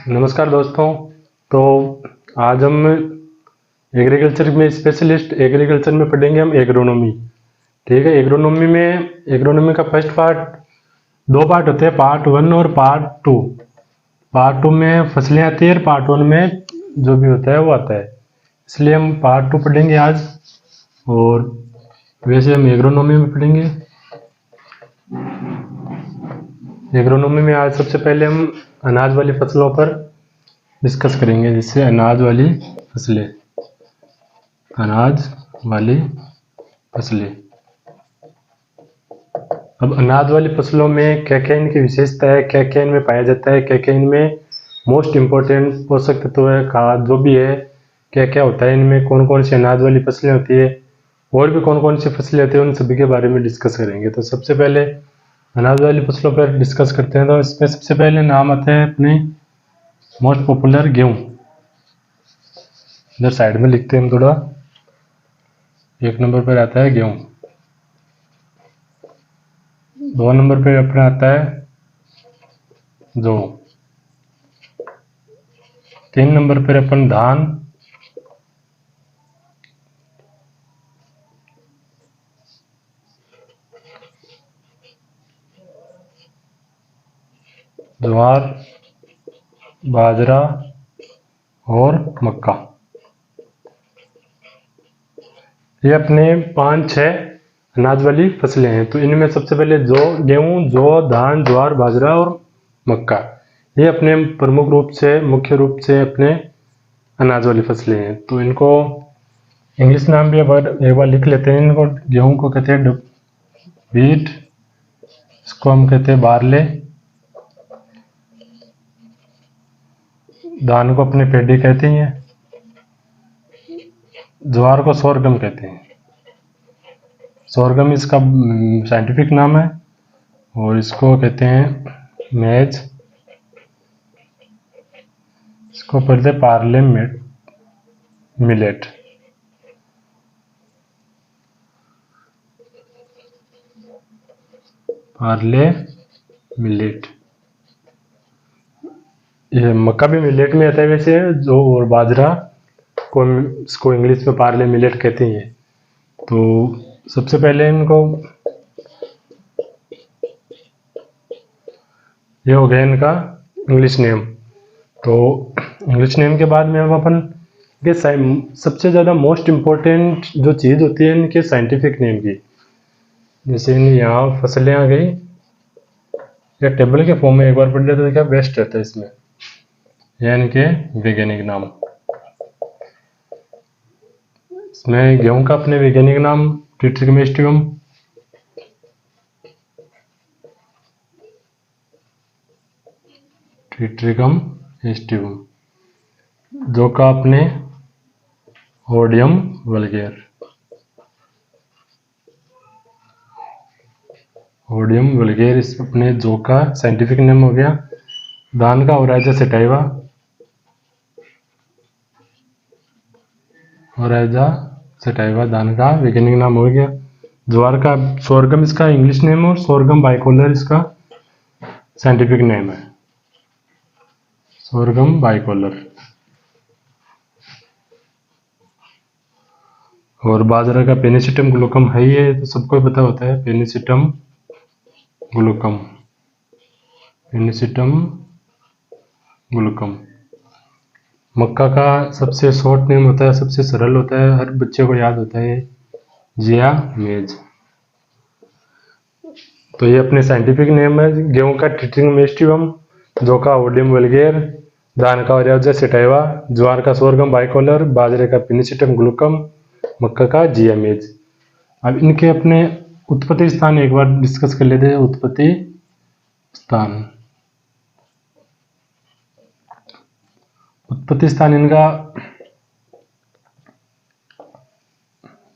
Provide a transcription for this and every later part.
नमस्कार दोस्तों। तो आज हम एग्रीकल्चर में स्पेशलिस्ट एग्रीकल्चर में पढ़ेंगे हम एग्रोनॉमी। ठीक है, एग्रोनॉमी का फर्स्ट पार्ट, दो पार्ट होते हैं, पार्ट वन और पार्ट टू। पार्ट टू में फसलें आती है, पार्ट वन में जो भी होता है वो आता है, इसलिए हम पार्ट टू पढ़ेंगे आज। और वैसे हम एग्रोनॉमी में पढ़ेंगे। एग्रोनॉमी में आज सबसे पहले हम अनाज वाली फसलों पर डिस्कस करेंगे, जिससे अनाज वाली फसलें, अनाज वाली फसलें। अब अनाज वाली फसलों में क्या क्या इनकी विशेषता है, क्या क्या इनमें पाया जाता है, क्या क्या इनमें मोस्ट इम्पोर्टेंट पोषक तत्व है, खाद जो भी है, क्या क्या होता है इनमें, कौन कौन सी अनाज वाली फसलें होती है और भी कौन कौन सी फसलें होती है, उन सभी के बारे में डिस्कस करेंगे। तो सबसे पहले अनाज वाली फसलों पर डिस्कस करते हैं। तो इसमें सबसे पहले नाम आता है अपने मोस्ट पॉपुलर गेहूँ। इधर साइड में लिखते हैं हम थोड़ा। एक नंबर पर आता है गेहूँ, दो नंबर पे अपना आता है जौ, तीन नंबर पर अपन धान, ज्वार, बाजरा और मक्का। ये अपने 5-6 अनाज वाली फसलें हैं। तो इनमें सबसे पहले गेहूं, जौ, धान, ज्वार, बाजरा और मक्का, ये अपने प्रमुख रूप से, मुख्य रूप से अपने अनाज वाली फसलें हैं। तो इनको इंग्लिश नाम भी एक बार लिख लेते हैं। इनको गेहूं को कहते हैं व्हीट, इसको हम कहते हैं बारले, धान को अपने पेडी कहते हैं, ज्वार को सोरगम कहते हैं। सोरगम इसका साइंटिफिक नाम है, और इसको कहते हैं मेज, इसको पढ़ते पार्ले मिलेट। पार्ले मिलेट, ये मक्का भी मिलेट में आता है वैसे, जो और बाजरा को इसको इंग्लिश में पार्ले मिलेट कहते हैं। तो सबसे पहले इनको, ये हो गया इनका इंग्लिश नेम। तो इंग्लिश नेम के बाद में हम अपन के सबसे ज़्यादा मोस्ट इम्पोर्टेंट जो चीज़ होती है इनके साइंटिफिक नेम की, जैसे यहाँ फसलें आ गई, या टेबल के फॉर्म में एक बार पढ़ लेते तो क्या बेस्ट रहता है इसमें, यह इनके वैज्ञानिक नाम। इसमें गेहूं का अपने वैज्ञानिक नाम ट्रिटिकम एस्टिवम, ट्रिटिकम एस्टिवम, जौ का अपने ओडियम वल्गेर, ओडियम वल्गेर इस अपने जौ का साइंटिफिक नेम हो गया। धान का ओराइजा सेटाइवा, ओराइजा सेटाइवा धान का वैज्ञानिक नाम हो गया। ज्वार का सोरगम इसका इंग्लिश नेम, और सोरगम बाइकोलर इसका साइंटिफिक नेम है, सोरगम बाइकोलर। और बाजरा का पेनिसिटम ग्लूकम है, ये तो सबको पता होता है, पेनिसिटम ग्लूकम, पेनिसिटम ग्लूकम। मक्का का सबसे शॉर्ट नेम होता है, सबसे सरल होता है, हर बच्चे को याद होता है, जिया मेज। तो ये अपने साइंटिफिक नेम है। गेहूं का ट्रिटिकम एस्टिवम, जौ का ओडियम वल्गेर, धान का ओराइजा सेटाइवा, ज्वार का सोरगम बाइकोलर, बाजरे का पेनिसिटम ग्लूकम, मक्का का जिया मेज। अब इनके अपने उत्पत्ति स्थान एक बार डिस्कस कर लेते हैं। उत्पत्ति स्थान, उत्पत्ति स्थान इनका,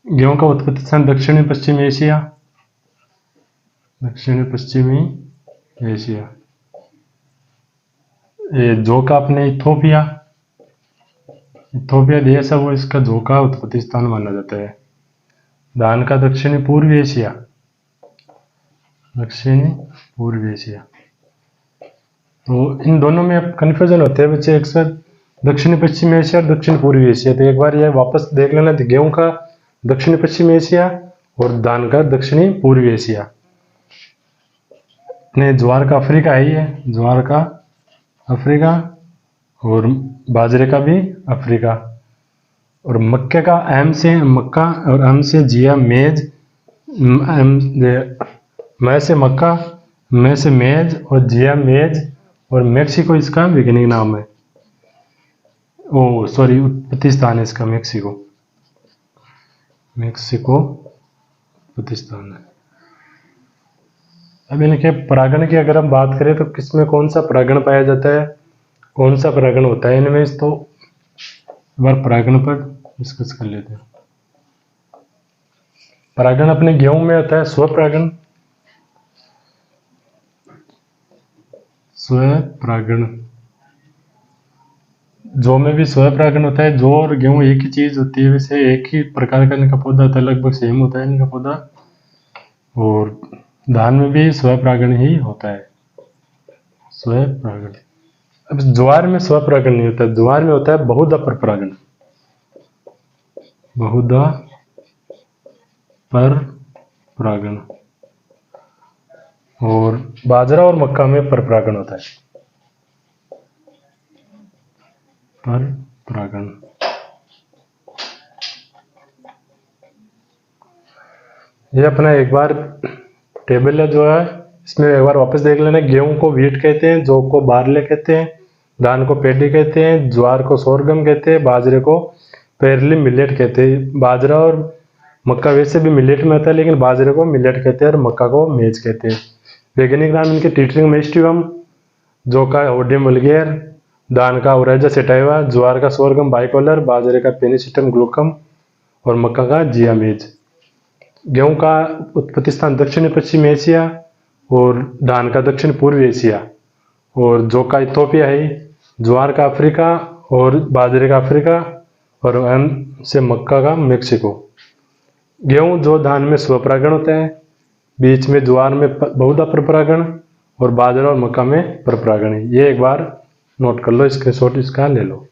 गेहूं का उत्पत्ति स्थान दक्षिणी पश्चिमी एशिया, दक्षिणी पश्चिमी एशिया। ये जौ का अपने इथोपिया, इथोपिया देश है वो, इसका जौ का उत्पत्ति स्थान माना जाता है। धान का दक्षिणी पूर्वी एशिया, दक्षिणी पूर्वी एशिया। तो इन दोनों में अब कन्फ्यूजन होते हैं बच्चे अक्सर, दक्षिणी पश्चिमी एशिया और दक्षिण पूर्वी एशिया। तो एक बार ये वापस देख लेना, गेहूं का दक्षिणी पश्चिमी एशिया और धान का दक्षिणी पूर्वी एशिया। ने ज्वार का अफ्रीका है ही है, ज्वार का अफ्रीका, और बाजरे का भी अफ्रीका, और मक्के का एम से मक्का और एम से जिया मेज, मैं से मक्का, मैं से मेज और जिया मेज, और मेक्सिको इसका वैज्ञानिक नाम है। ओ सॉरी, उत्पत्ति स्थान है इसका मेक्सिको, मेक्सिको उत्पत्ति स्थान है। अब इनके परागण की अगर हम बात करें तो किसमें कौन सा परागण पाया जाता है, कौन सा परागण होता है इनमें, तो एक बार परागण पर डिस्कस कर लेते हैं। परागण अपने गेहूं में होता है स्वपरागण, स्वपरागण, जौ में भी स्वपरागण होता है। जौ और गेहूं एक ही चीज होती है, वैसे एक ही प्रकार का इनका पौधा होता है, लगभग सेम होता है इनका पौधा। और धान में भी स्वपरागण ही होता है, स्वपरागण। अब ज्वार में स्वपरागण नहीं होता, ज्वार में होता है बहुधा परपरागण, बहुधा परपरागण। और बाजरा और मक्का में परपरागण होता है, परपरागण। ये अपना एक बार टेबल है जो है, इसमें एक बार वापस देख लेना। गेहूं को व्हीट कहते हैं, जौ को बार्ले कहते हैं, धान को पैडी कहते हैं, ज्वार को सोरगम कहते हैं, बाजरे को पेरली मिलेट कहते हैं। बाजरा और मक्का वैसे भी मिलेट में आता है, लेकिन बाजरे को मिलेट कहते हैं और मक्का को मेज कहते हैं। वैज्ञानिक नाम इनके टीटरिंग मेस्टिवम, जौ का ओडियम वल्गेर, धान का ओरेजा सेटाइवा, ज्वार का सोरगम बाइकोलर, बाजरे का पेनिसिटम ग्लूकम और मक्का का जियामेज। गेहूं का उत्पत्ति स्थान दक्षिण पश्चिम एशिया और धान का दक्षिण पूर्वी एशिया, और जौ का इथोपिया है, ज्वार का अफ्रीका और बाजरे का अफ्रीका, और एम से मक्का का मेक्सिको। गेहूं जो धान में स्वपरागण होता है, बीच में ज्वार में बहुधा परपरागण, और बाजरा और मक्का में परपरागण है। ये एक बार नोट कर लो, स्क्रीनशॉट इसका ले लो।